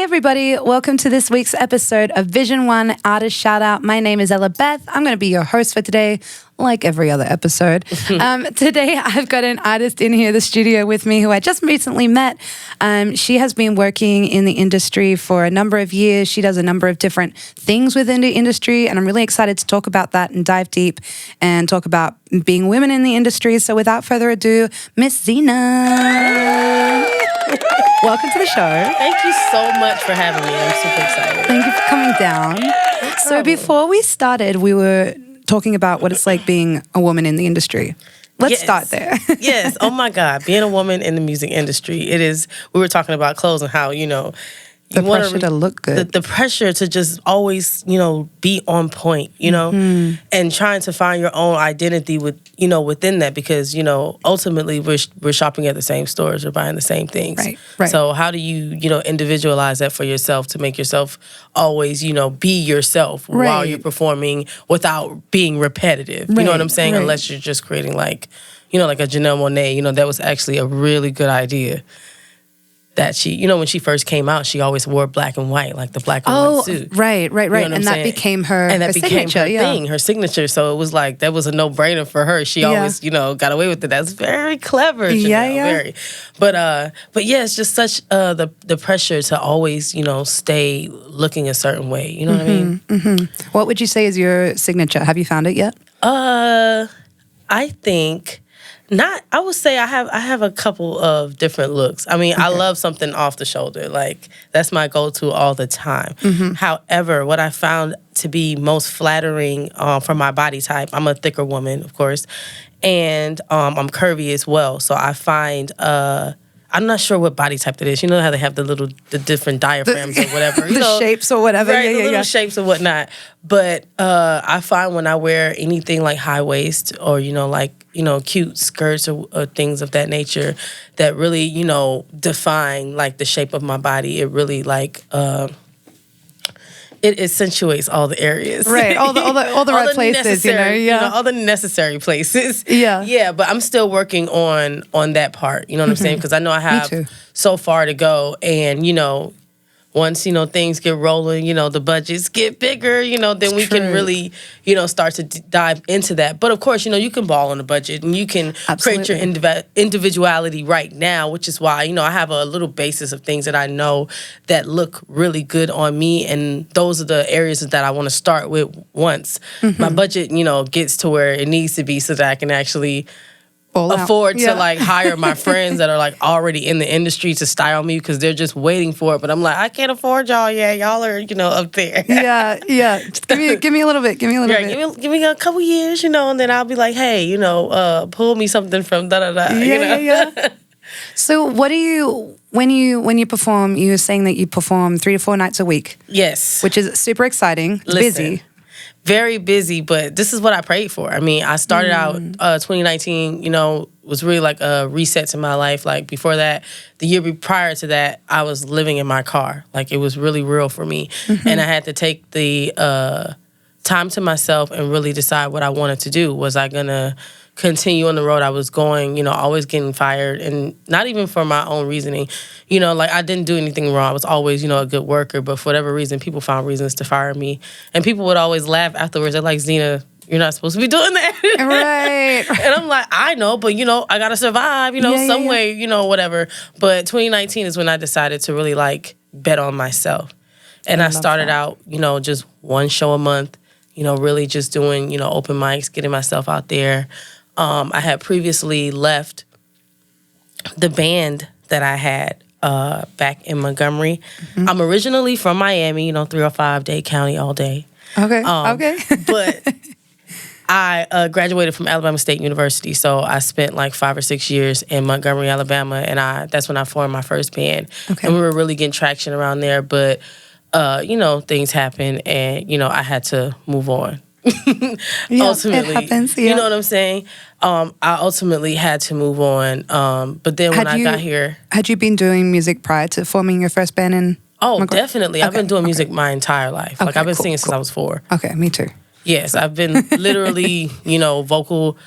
everybody, welcome to this week's episode of Vision One Artist Shoutout. My name is Ella Beth. I'm going to be your host for today, like every other episode. Today, I've got an artist in here, the studio with me, who I just recently met. She has been working in the industry for a number of years. She does a number of different things within the industry, and I'm really excited to talk about that and dive deep and talk about being women in the industry. So without further ado, Miss ZENA. Welcome to the show. Thank you so much for having me. I'm super excited. Thank you for coming down. So before we started, we were talking about what it's like being a woman in the industry. Let's start there. Yes. Oh my God. Being a woman in the music industry. It is, we were talking about clothes and how, The pressure to look good. The pressure to just always, be on point, and trying to find your own identity within that because, ultimately we're shopping at the same stores, we're buying the same things. Right. So how do you, individualize that for yourself to make yourself always, be yourself while you're performing without being repetitive. You know what I'm saying? Right. Unless you're just creating like a Janelle Monáe, that was actually a really good idea. That she, when she first came out, she always wore black and white, like the black and white suit. Right. And that became her signature, her signature. So it was like, that was a no-brainer for her. She always, got away with it. That's very clever, Janelle, very. But yeah, it's just such the pressure to always, stay looking a certain way. You know what I mean? Mm-hmm. What would you say is your signature? Have you found it yet? I think... I would say I have a couple of different looks. I mean, I love something off the shoulder. Like, that's my go-to all the time. Mm-hmm. However, what I found to be most flattering for my body type, I'm a thicker woman, of course, and I'm curvy as well. So I find... I'm not sure what body type that is. You know how they have the different diaphragms or whatever. Shapes or whatever. Right, the little shapes or whatnot. But I find when I wear anything like high waist or, cute skirts or things of that nature that really, define like the shape of my body, it really like... it accentuates all the areas. Right, all the right places, all the necessary places. Yeah. But I'm still working on that part, you know what I'm saying? Because I know I have so far to go, and, once, things get rolling, the budgets get bigger, then we can really, start to dive into that. But of course, you can ball on the budget and you can create your individuality right now, which is why, I have a little basis of things that I know that look really good on me. And those are the areas that I want to start with once my budget, gets to where it needs to be so that I can actually afford to like hire my friends that are like already in the industry to style me because they're just waiting for it. But I'm like, I can't afford y'all. Yeah, y'all are, up there. Yeah. Just give me a little bit. Give me a couple years, and then I'll be like, hey, pull me something from da-da-da. Yeah. So what do you, when you perform, you were saying that you perform 3 to 4 nights a week. Yes. Which is super exciting. It's busy. Very busy, but this is what I prayed for. I mean, I started out 2019, was really like a reset to my life. Like before that, the year prior to that, I was living in my car. Like it was really real for me. And I had to take the time to myself and really decide what I wanted to do. Was I going to continue on the road I was going, always getting fired, and not even for my own reasoning. Like I didn't do anything wrong. I was always, a good worker, but for whatever reason, people found reasons to fire me. And people would always laugh afterwards. They're like, ZENA, you're not supposed to be doing that. Right. And I'm like, I know, but, I got to survive, some way, whatever. But 2019 is when I decided to really, like, bet on myself. And I started out, just one show a month, really just doing, open mics, getting myself out there. I had previously left the band that I had back in Montgomery. I'm originally from Miami, 305 Dade County all day. Okay. But I graduated from Alabama State University, so I spent like 5 or 6 years in Montgomery, Alabama, and that's when I formed my first band. Okay. And we were really getting traction around there, but things happened, and I had to move on. Ultimately, it happens. Yeah. You know what I'm saying? I ultimately had to move on. But then when I got here... Had you been doing music prior to forming your first band in... Oh, definitely. Okay. I've been doing music my entire life. Like, I've been singing since I was 4. Okay, me too. Yes, I've been literally, vocal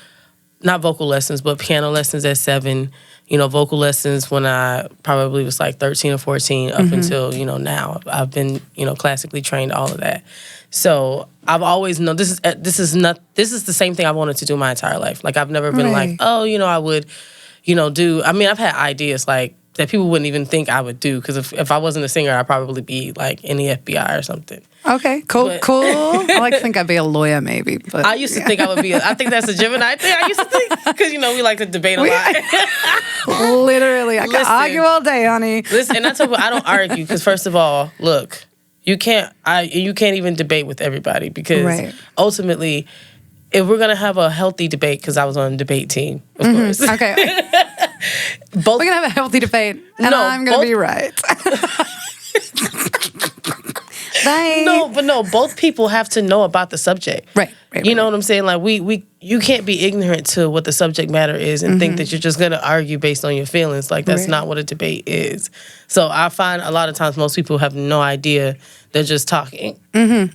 not vocal lessons, but piano lessons at 7. Vocal lessons when I probably was like 13 or 14 up until, now. I've been, classically trained, all of that. So I've always known this is the same thing I wanted to do my entire life. Like I've never been like, oh, I would, do. I mean, I've had ideas like that people wouldn't even think I would do, because if I wasn't a singer, I'd probably be like in the FBI or something. Okay, cool. I like to think I'd be a lawyer maybe. But I used to think I would be I think that's a Gemini thing. I used to think, because, we like to debate a lot. Literally, I can argue all day, honey. Listen, and I tell people I don't argue, because first of all, look, you can't even debate with everybody, because ultimately, if we're going to have a healthy debate, because I was on a debate team, of course. Okay. We're going to have a healthy debate, and I'm going to be right. Bye. No, both people have to know about the subject. Right. You know what I'm saying? Like, you can't be ignorant to what the subject matter is and think that you're just going to argue based on your feelings. Like, that's not what a debate is. So I find a lot of times most people have no idea. They're just talking. People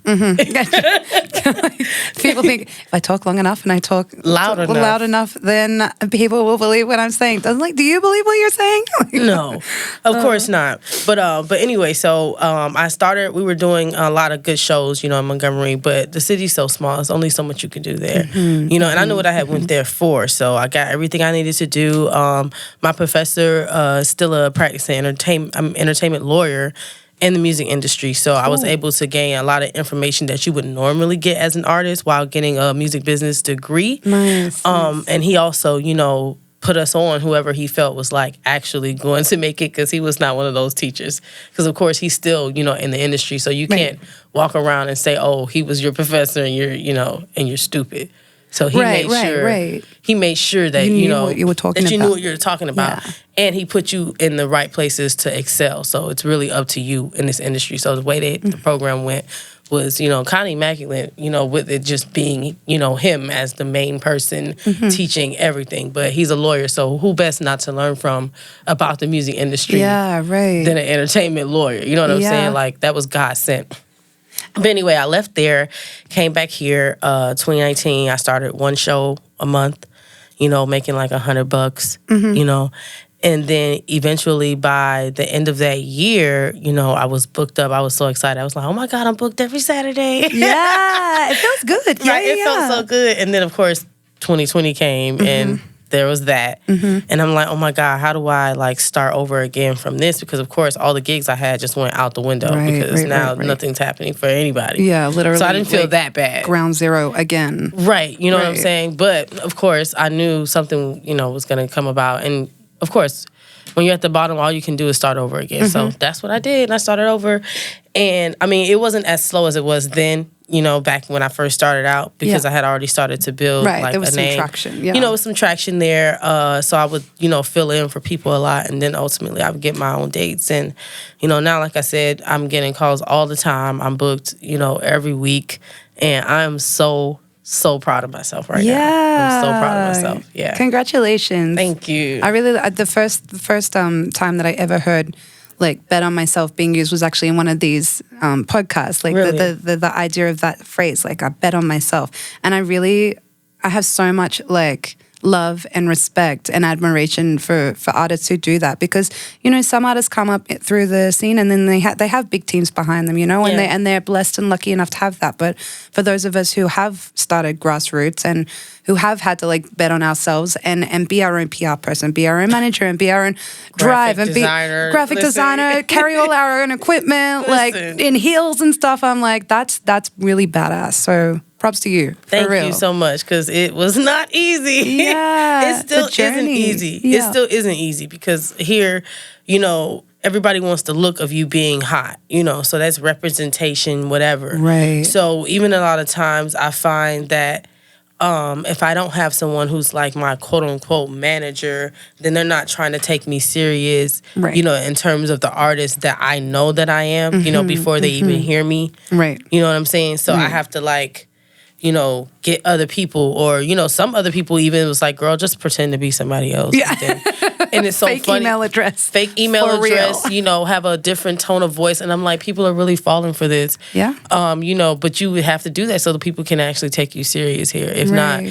think if I talk long enough and I talk loud enough, then people will believe what I'm saying. Do you believe what you're saying? No, of course not. But anyway, so we were doing a lot of good shows, in Montgomery, but the city's so small. There's only so much you can do there. And I knew what I had went there for. So I got everything I needed to do. My professor is still a practicing entertainment lawyer in the music industry. So I was able to gain a lot of information that you would normally get as an artist while getting a music business degree. Nice. And he also, put us on whoever he felt was like actually going to make it, because he was not one of those teachers. Because of course he's still, in the industry. So you can't walk around and say, oh, he was your professor and you're, and you're stupid. So he made sure he made sure that you know what you were talking that you knew what you were talking about, and he put you in the right places to excel. So it's really up to you in this industry. So the way the program went was, kind of immaculate, with it just being, him as the main person teaching everything. But he's a lawyer, so who best not to learn from about the music industry than an entertainment lawyer? You know what I'm saying? Like, that was God sent. But anyway, I left there, came back here, 2019. I started one show a month, making like $100, And then eventually by the end of that year, I was booked up. I was so excited. I was like, oh my God, I'm booked every Saturday. Yeah, it feels good. It felt so good. And then, of course, 2020 came and there was that. And I'm like, oh my God, how do I like start over again from this? Because of course all the gigs I had just went out the window because now nothing's happening for anybody. Yeah, literally. So I didn't feel that bad. Ground zero again. Right. You know what I'm saying? But of course I knew something, was going to come about. And of course, when you're at the bottom, all you can do is start over again. So that's what I did. And I started over. And I mean, it wasn't as slow as it was then, back when I first started out, because I had already started to build like there was a name. Some traction. With some traction there. So I would, fill in for people a lot. And then ultimately I would get my own dates. And, now, like I said, I'm getting calls all the time. I'm booked, every week. And I'm so proud of myself right now. I'm so proud of myself. Yeah. Congratulations. Thank you. I really, the first time that I ever heard like bet on myself being used was actually in one of these podcasts. Like really? the idea of that phrase, like I bet on myself. And I have so much like love and respect and admiration for artists who do that, because some artists come up through the scene and then they have big teams behind them, and they're blessed and lucky enough to have that. But for those of us who have started grassroots and who have had to like bet on ourselves and be our own PR person, be our own manager, and be our own drive and be graphic designer, carry all our own equipment, like in heels and stuff, I'm like, that's really badass. So props to you. Thank you so much, because it was not easy. Yeah, it still isn't easy. Yeah. It still isn't easy, because here, everybody wants the look of you being hot, so that's representation, whatever. Right. So even a lot of times I find that if I don't have someone who's like my quote unquote manager, then they're not trying to take me serious, in terms of the artist that I know that I am, before they even hear me. Right. You know what I'm saying? So I have to like, get other people, or, some other people even was like, girl, just pretend to be somebody else. Yeah. And it's so fake funny. Email address. Fake email For address, real. have a different tone of voice. And I'm like, people are really falling for this. Yeah. But you would have to do that so that people can actually take you serious here. If not,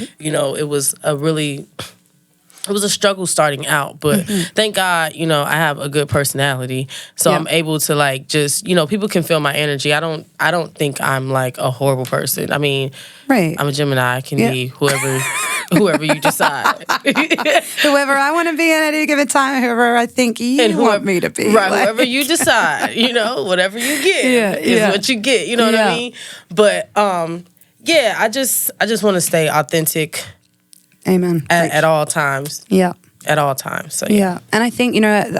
it was a struggle starting out, but thank God, I have a good personality, so I'm able to just, people can feel my energy. I don't think I'm like a horrible person. I mean, I'm a Gemini. I can be whoever you decide. Whoever I want to be at any given time, whoever I think you want me to be. Right, whoever you decide, whatever you get is what you get. You know what I mean? But I just want to stay authentic. Amen. At all times. Yeah. At all times. So yeah. And I think,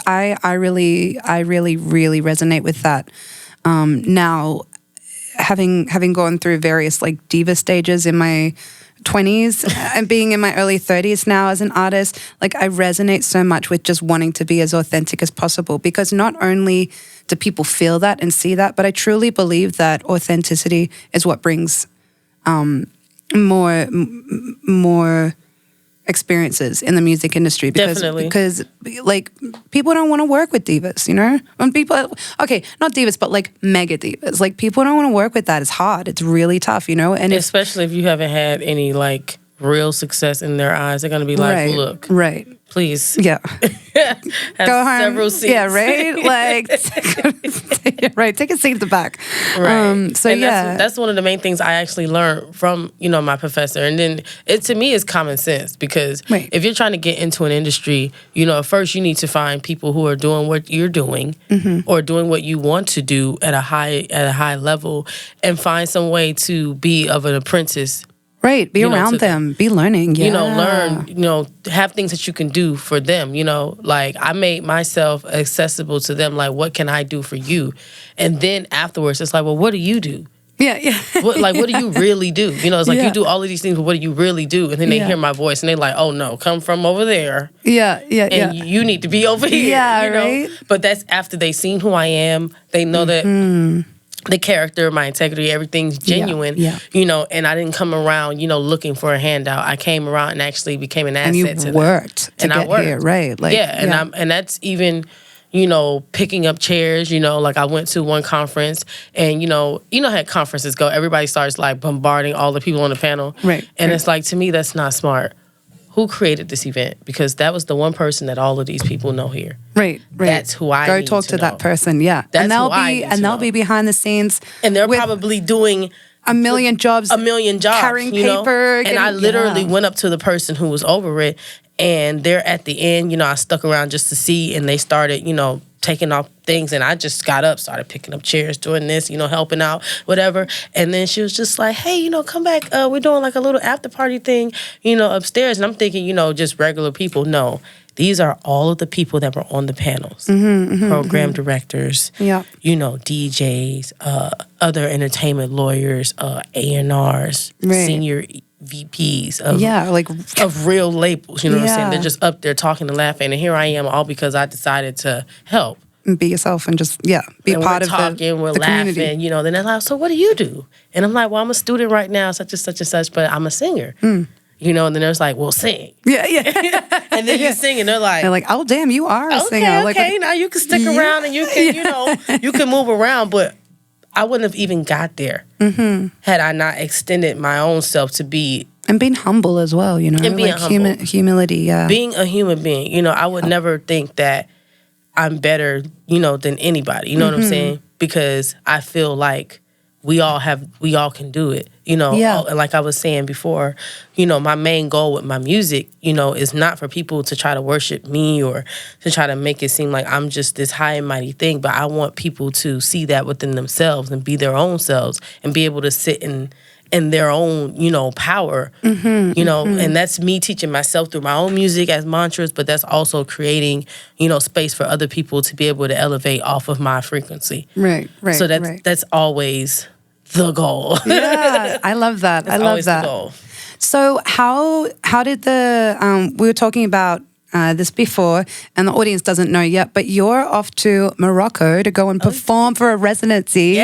I really resonate with that. Now, having gone through various diva stages in my 20s and being in my early 30s now as an artist, I resonate so much with just wanting to be as authentic as possible, because not only do people feel that and see that, but I truly believe that authenticity is what brings more experiences in the music industry, because people don't want to work with divas, when people, not divas, but mega divas, people don't want to work with that. It's hard, it's really tough, and especially if you haven't had any real success in their eyes, they're gonna be like, look, please, go home, several seats, take a seat at the back, so and that's one of the main things I actually learned from my professor. And then it, to me, is common sense, because if you're trying to get into an industry, first you need to find people who are doing what you're doing, or doing what you want to do at a high level, and find some way to be of an apprentice. Right, be around them, be learning, learn, have things that you can do for them, I made myself accessible to them, what can I do for you? And then afterwards, it's well, what do you do? Yeah. What do you really do? It's you do all of these things, but what do you really do? And then they hear my voice and they're oh no, come from over there. And you need to be over here. Yeah, right. But that's after they've seen who I am. They know that the character, my integrity, everything's genuine, and I didn't come around, looking for a handout. I came around and actually became an asset to them. And you worked to get here, right? And that's even, picking up chairs, I went to one conference, and, how conferences go. Everybody starts, bombarding all the people on the panel. Right. And it's to me, that's not smart. Who created this event? Because that was the one person that all of these people know here. Right. That's who I go need talk to know. that person. Yeah, that's they'll be behind the scenes, and they're probably doing a million jobs, carrying paper. And I literally went up to the person who was over it, and they're at the end. I stuck around just to see, and they started, taking off things, and I just got up, started picking up chairs, doing this, helping out, whatever. And then she was just hey, come back. We're doing a little after party thing, upstairs. And I'm thinking, just regular people. No, these are all of the people that were on the panels, program directors, DJs, other entertainment lawyers, A&Rs, senior VPs of real labels, what I'm saying? They're just up there talking and laughing, and here I am, all because I decided to help. Be yourself and just, be and part of we're the laughing, community. Then they're so what do you do? And I'm well, I'm a student right now, such and such and such, but I'm a singer. And then there's well, sing. Yeah. And then you sing, and they're oh, damn, you are a singer. Okay, now you can stick around, and you can, you can move around, but I wouldn't have even got there had I not extended my own self to be. And being humble as well, And being humble. Humility, yeah. Being a human being, I would never think that I'm better, than anybody. You know what I'm saying? Because I feel we all can do it. And like I was saying before, my main goal with my music, is not for people to try to worship me or to try to make it seem like I'm just this high and mighty thing. But I want people to see that within themselves and be their own selves and be able to sit in their own, power, and that's me teaching myself through my own music as mantras, but that's also creating, space for other people to be able to elevate off of my frequency. Right. So that's always the goal. Yeah, I love that. I love that. The goal. So how did we were talking about this before, and the audience doesn't know yet, but you're off to Morocco to go and perform for a residency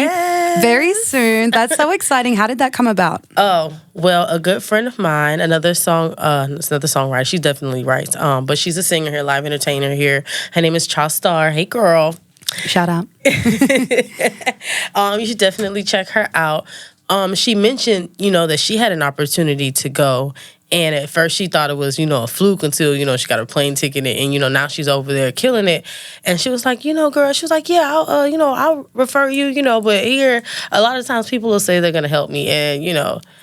very soon. That's so exciting. How did that come about? Oh, well, a good friend of mine, another songwriter. She definitely writes, but she's a singer here, live entertainer here. Her name is Shoutout. Hey, girl. Shout out. You should definitely check her out. She mentioned, that she had an opportunity to go. And at first she thought it was, a fluke until, she got her plane ticket and, now she's over there killing it. And she was like, girl, she was like, yeah, I'll refer you, but here, a lot of times people will say they're going to help me. And,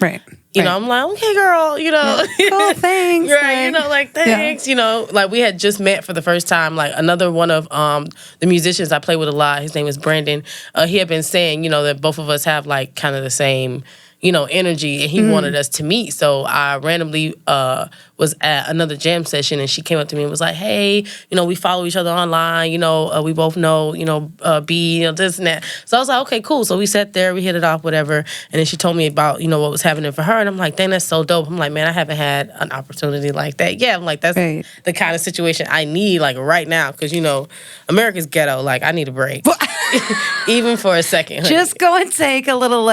right. I'm like, okay, girl, Oh, thanks. Right, thanks. We had just met for the first time. Like, another one of the musicians I play with a lot, his name is Brandon. He had been saying, that both of us have, like, kind of the same, energy, and he wanted us to meet. So I randomly was at another jam session, and she came up to me and was like, hey, we follow each other online, we both know, B, this and that. So I was like, okay, cool. So we sat there, we hit it off, whatever. And then she told me about, what was happening for her. And I'm like, dang, that's so dope. I'm like, man, I haven't had an opportunity like that. Yeah, I'm like, that's the kind of situation I need, like, right now. Because, America's ghetto. Like, I need a break. Even for a second. Honey. Just go and take a little,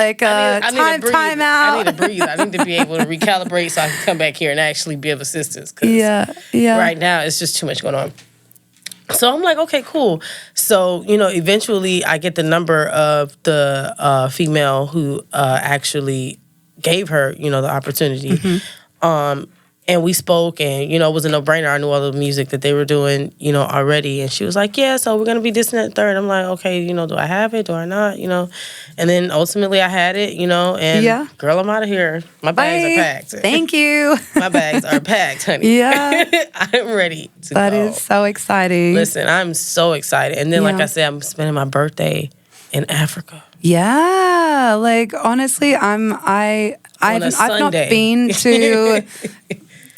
time out. I need to breathe. I need to be able to recalibrate so I can come back here and actually be of assistance. Yeah. Right now, it's just too much going on. So I'm like, okay, cool. So, eventually I get the number of the female who actually gave her, the opportunity. And we spoke, and, it was a no-brainer. I knew all the music that they were doing, already. And she was like, yeah, so we're going to be this and that third. I'm like, okay, do I have it? Do I not? And then ultimately I had it, and girl, I'm out of here. My bags are packed. Thank you. My bags are packed, honey. Yeah. I'm ready to That go. is so exciting. Listen, I'm so excited. And then, like I said, I'm spending my birthday in Africa. Yeah. Like, honestly, I've not been to...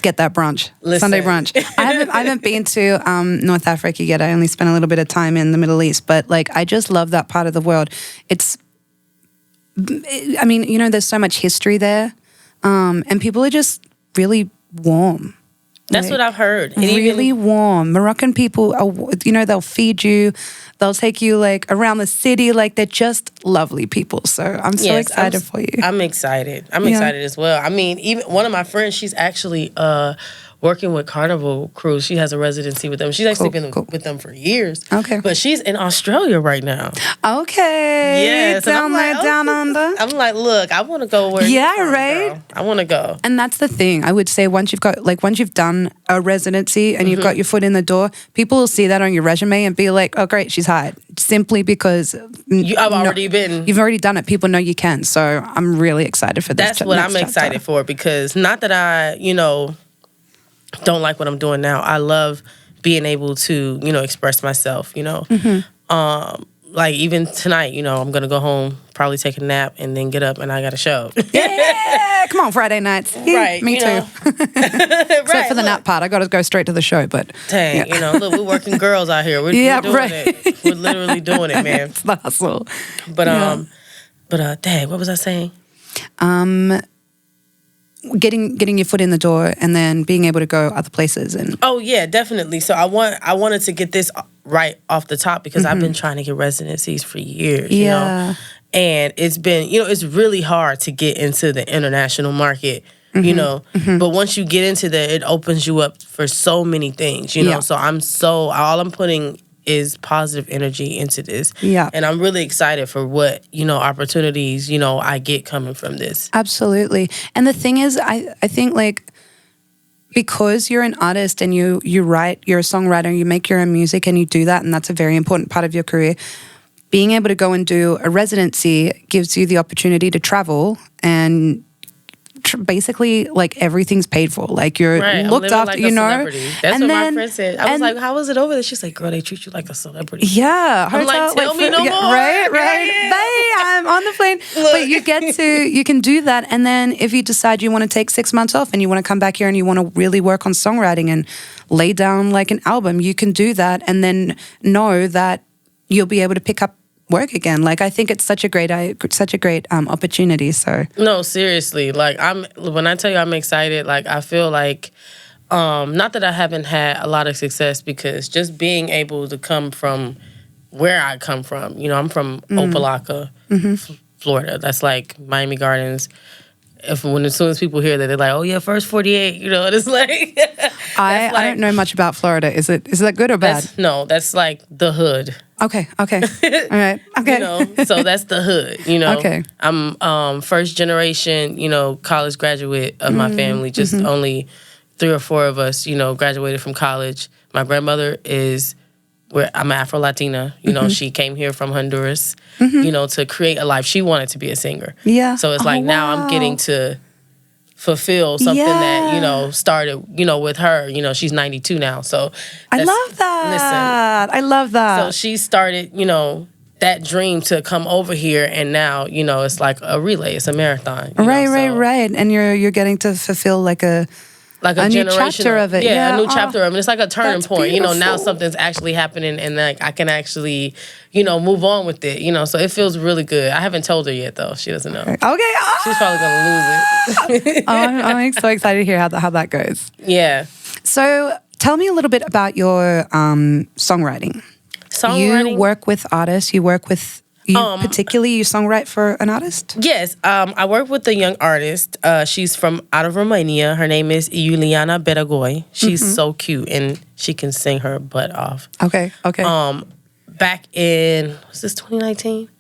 Get that brunch. Listen. Sunday brunch. I haven't been to North Africa yet. I only spent a little bit of time in the Middle East, but I just love that part of the world. There's so much history there, and people are just really warm. That's what I've heard. Really warm. Moroccan people are, they'll feed you, they'll take you around the city. They're just lovely people. So I'm so excited for you. I'm excited. I'm excited as well. I mean, even one of my friends, she's actually working with Carnival Cruise. She has a residency with them. She's actually been with them for years. Okay. But she's in Australia right now. Okay. Yes. Down under. I'm like, look, I want to go where right? Girl. I want to go. And that's the thing. I would say once you've done a residency and you've got your foot in the door, people will see that on your resume and be like, oh, great, she's hired. Simply because you've already done it. People know you can. So I'm really excited for this. That's what I'm excited for, because not that I, don't like what I'm doing now. I love being able to, express myself, even tonight, I'm going to go home, probably take a nap, and then get up and I got a show. Yeah, come on, Friday nights. Right. Me too. Except for the nap part. I got to go straight to the show, but. Dang, look, we're working girls out here. We're doing it. We're literally doing it, man. It's the hustle. But dang, what was I saying? Getting your foot in the door and then being able to go other places and oh yeah, definitely. So I wanted to get this right off the top, because I've been trying to get residencies for years. And it's been it's really hard to get into the international market. But once you get into that, it opens you up for so many things. So all I'm putting is positive energy into this. Yeah. And I'm really excited for what, opportunities, I get coming from this. Absolutely. And the thing is, I think because you're an artist and you write, you're a songwriter, you make your own music and you do that, and that's a very important part of your career. Being able to go and do a residency gives you the opportunity to travel and basically everything's paid for. You're looked after, That's and what my friend said. I was like, how was it over there? She's like, girl, they treat you like a celebrity. Yeah. I'm like, tell me no more. Right. Bye, I'm on the plane. Look. But you can do that. And then if you decide you want to take 6 months off and you want to come back here and you want to really work on songwriting and lay down an album, you can do that and then know that you'll be able to pick up work again. I think it's such a great opportunity. So no, seriously, when I tell you I'm excited, I feel like Not that I haven't had a lot of success, because just being able to come from where I come from, I'm from Opelika, Florida. That's like Miami Gardens. As soon as people hear that, they're like, "Oh yeah, first 48." And it's like I don't know much about Florida. Is that good or bad? That's like the hood. Okay. All right. Okay. So that's the hood. Okay. I'm first generation, college graduate of my family. Just only 3 or 4 of us, graduated from college. My grandmother is I'm Afro-Latina. She came here from Honduras, to create a life. She wanted to be a singer. Yeah. So it's like now I'm getting to fulfill something that, started, with her. She's 92 now. So I love that. Listen. I love that. So she started, that dream to come over here, and now, it's like a relay. It's a marathon. Right. And you're getting to fulfill like a new chapter of it. Yeah, a new chapter of it. It's like a turning point. Beautiful. Now something's actually happening, and like I can actually, move on with it. So it feels really good. I haven't told her yet though. She doesn't know. Okay. She's probably gonna lose it. I'm so excited to hear how that goes. Yeah. So tell me a little bit about your songwriting. You work with artists. You work with. Particularly, you songwrite for an artist? Yes. I work with a young artist. She's from out of Romania. Her name is Iuliana Beragoi. She's so cute, and she can sing her butt off. Okay. Back in, was this 2019?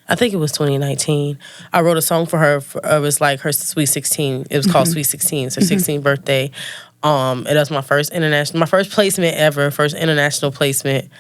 I think it was 2019. I wrote a song for her. It was like her Sweet 16. It was called Sweet 16. It's her 16th birthday. It was my first placement ever, first international placement.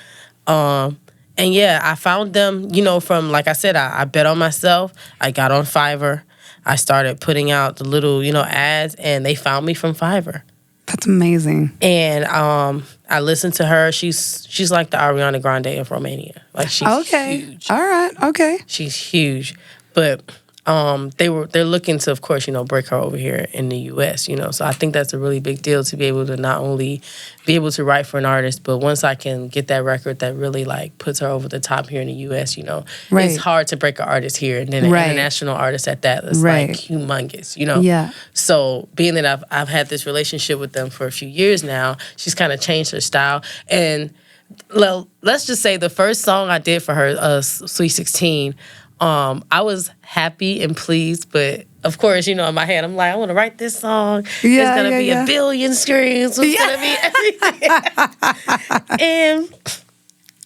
And yeah, I found them, from, like I said, I bet on myself. I got on Fiverr. I started putting out the little, ads, and they found me from Fiverr. That's amazing. And I listened to her. She's like the Ariana Grande of Romania. Like, she's huge. All right. Okay. She's huge. But they're looking to, of course, break her over here in the U.S., So I think that's a really big deal, to be able to not only be able to write for an artist, but once I can get that record that really, like, puts her over the top here in the U.S., It's hard to break an artist here, and then an international artist at that is, like, humongous, Yeah. So being that I've had this relationship with them for a few years now, she's kind of changed her style. And let's just say the first song I did for her, Sweet 16, I was happy and pleased, but of course, in my head, I'm like, I want to write this song. It's going to be 1 billion streams. It's going to be everything. And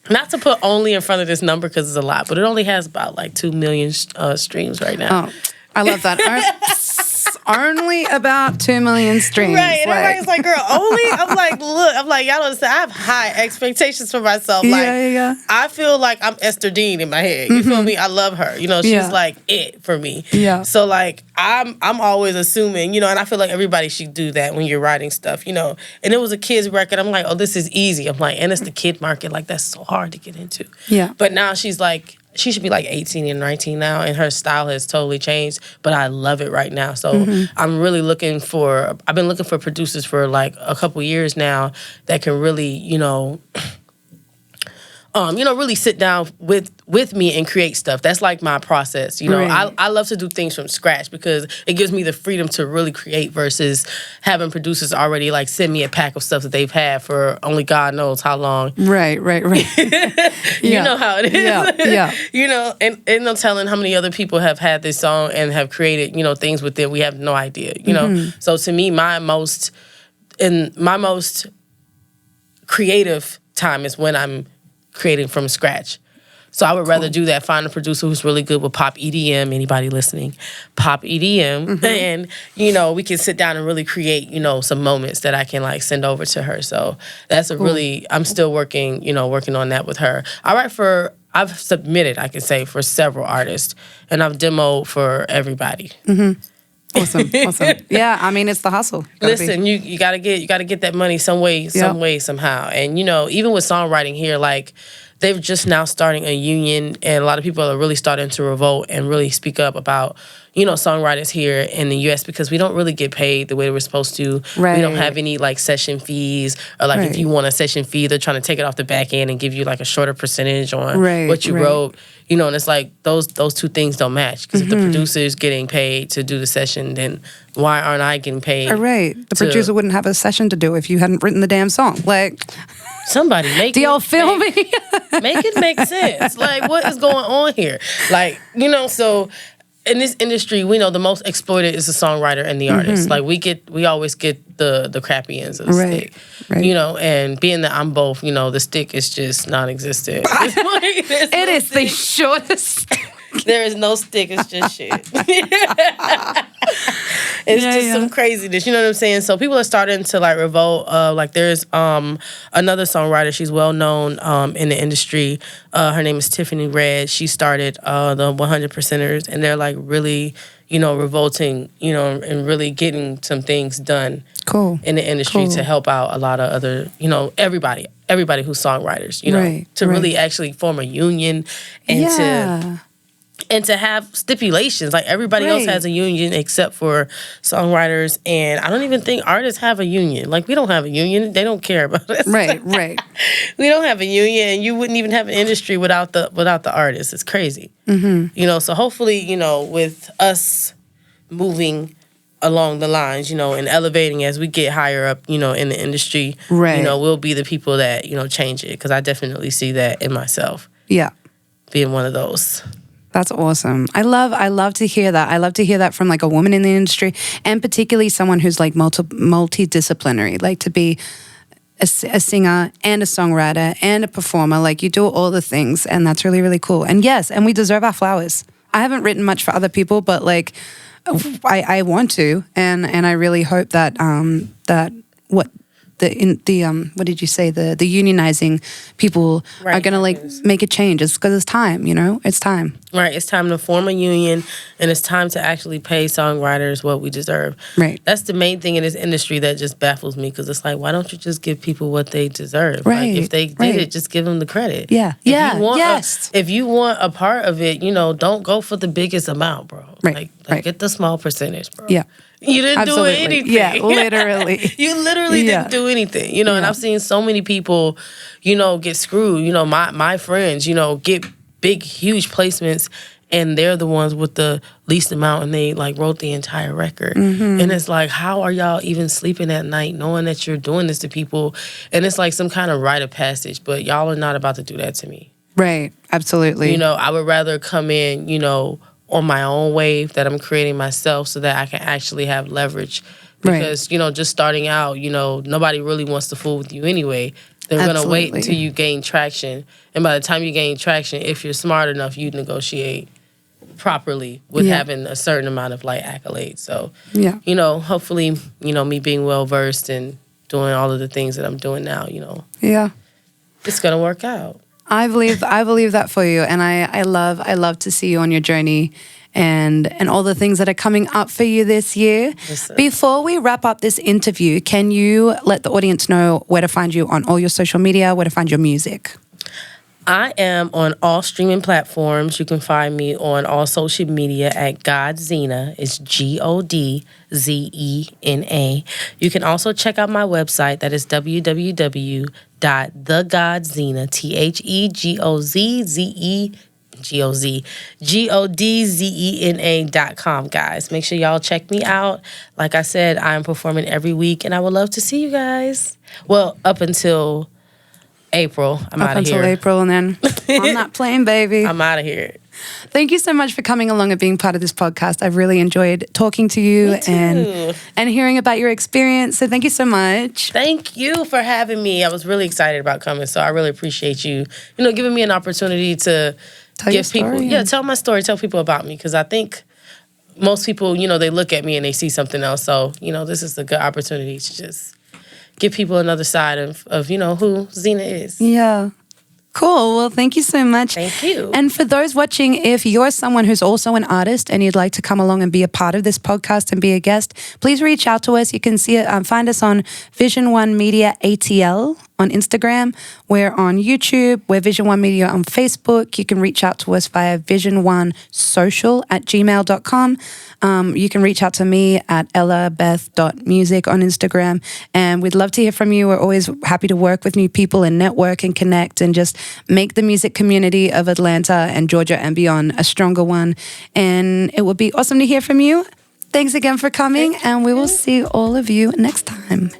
not to put only in front of this number, because it's a lot, but it only has about like 2 million streams right now. Oh, I love that. Only about 2 million streams. Right. And everybody's like, girl, only? I'm like, look, y'all don't understand. I have high expectations for myself. Like, I feel like I'm Esther Dean in my head. You feel me? I love her. She's like it for me. Yeah. So like, I'm always assuming, and I feel like everybody should do that when you're writing stuff, And it was a kid's record. I'm like, oh, this is easy. I'm like, and it's the kid market. Like, that's so hard to get into. Yeah. But now she's like, she should be like 18 and 19 now, and her style has totally changed, but I love it right now. So I'm really I've been looking for producers for like a couple years now that can really, really sit down with me and create stuff. That's like my process. I love to do things from scratch, because it gives me the freedom to really create versus having producers already like send me a pack of stuff that they've had for only God knows how long. Right. You know how it is. Yeah. And I'm telling how many other people have had this song and have created, things with it. We have no idea, So to me, my most creative time is when I'm creating from scratch. So I would rather do that, find a producer who's really good with pop EDM, anybody listening, pop EDM, and, we can sit down and really create, some moments that I can, like, send over to her. So that's I'm still working on that with her. I've submitted, I can say, for several artists, and I've demoed for everybody. Awesome. Yeah, I mean, it's the hustle. Listen, you gotta get that money some way, somehow. And even with songwriting here, like they're just now starting a union, and a lot of people are really starting to revolt and really speak up about, songwriters here in the U.S. because we don't really get paid the way we're supposed to. Right. We don't have any like session fees, or like if you want a session fee, they're trying to take it off the back end and give you like a shorter percentage on what you wrote. And it's like those two things don't match, because if the producer is getting paid to do the session, then why aren't I getting paid? Right. The producer wouldn't have a session to do if you hadn't written the damn song. Like, somebody make do y'all feel me? Make it make sense. Like, what is going on here? Like, so in this industry, we know the most exploited is the songwriter and the artist. Like, we always get the crappy ends of the stick. Right. And being that I'm both, the stick is just non-existent. It is the shortest. There is no stick. It's just shit. It's just some craziness. You know what I'm saying? So people are starting to like revolt. Like there's another songwriter. She's well known in the industry. Her name is Tiffany Red. She started the 100%ers, and they're like really, revolting, and really getting some things done. Cool. In the industry to help out a lot of other, everybody who's songwriters. To really actually form a union and to have stipulations. Like everybody else has a union except for songwriters, and I don't even think artists have a union. Like we don't have a union. They don't care about us. Right. We don't have a union, and you wouldn't even have an industry without the artists. It's crazy. So hopefully, with us moving along the lines, and elevating as we get higher up, in the industry, we'll be the people that, change it, because I definitely see that in myself. Yeah. Being one of those. That's awesome. I love to hear that. I love to hear that from like a woman in the industry, and particularly someone who's like multidisciplinary, like to be a singer and a songwriter and a performer. Like you do all the things, and that's really, really cool. And yes, and we deserve our flowers. I haven't written much for other people, but like I want to, and I really hope that what did you say? The unionizing people are gonna like make a change. It's because it's time, it's time. Right, it's time to form a union, and it's time to actually pay songwriters what we deserve. Right, that's the main thing in this industry that just baffles me, because it's like, why don't you just give people what they deserve? Right, like if they did it, just give them the credit. Yeah, if you want a part of it, don't go for the biggest amount, bro. Right, like get the small percentage, bro. Yeah. You didn't do anything. Yeah, literally. You literally didn't do anything. And I've seen so many people, get screwed. My friends, get big, huge placements, and they're the ones with the least amount, and they like wrote the entire record. And it's like, how are y'all even sleeping at night knowing that you're doing this to people? And it's like some kind of rite of passage, but y'all are not about to do that to me. Right, absolutely. I would rather come in, on my own wave that I'm creating myself, so that I can actually have leverage. Because, just starting out, nobody really wants to fool with you anyway. They're going to wait until you gain traction. And by the time you gain traction, if you're smart enough, you negotiate properly with having a certain amount of like accolades. So, hopefully, me being well-versed and doing all of the things that I'm doing now, it's going to work out. I believe that for you, and I love to see you on your journey and all the things that are coming up for you this year. Yes, before we wrap up this interview, can you let the audience know where to find you on all your social media, where to find your music? I am on all streaming platforms. You can find me on all social media at GodZena. It's GODZENA. You can also check out my website. That is www.thegodzena, GODZENA.com, guys. Make sure y'all check me out. Like I said, I'm performing every week, and I would love to see you guys. Well, up until April. I'm out of here. Up until April, and then I'm not playing, baby. I'm out of here. Thank you so much for coming along and being part of this podcast. I've really enjoyed talking to you and hearing about your experience. So thank you so much. Thank you for having me. I was really excited about coming, so I really appreciate you, giving me an opportunity to give people, tell my story, tell people about me, because I think most people, they look at me and they see something else. So, this is a good opportunity to just give people another side of who ZENA is. Yeah. Cool. Well, thank you so much. Thank you. And for those watching, if you're someone who's also an artist and you'd like to come along and be a part of this podcast and be a guest, please reach out to us. You can find us on Vision One Media ATL on Instagram. We're on YouTube. We're Vision One Media on Facebook. You can reach out to us via vision1social@gmail.com. You can reach out to me at ellabeth.music on Instagram. And we'd love to hear from you. We're always happy to work with new people and network and connect and just make the music community of Atlanta and Georgia and beyond a stronger one. And it would be awesome to hear from you. Thanks again for coming, and we will see all of you next time.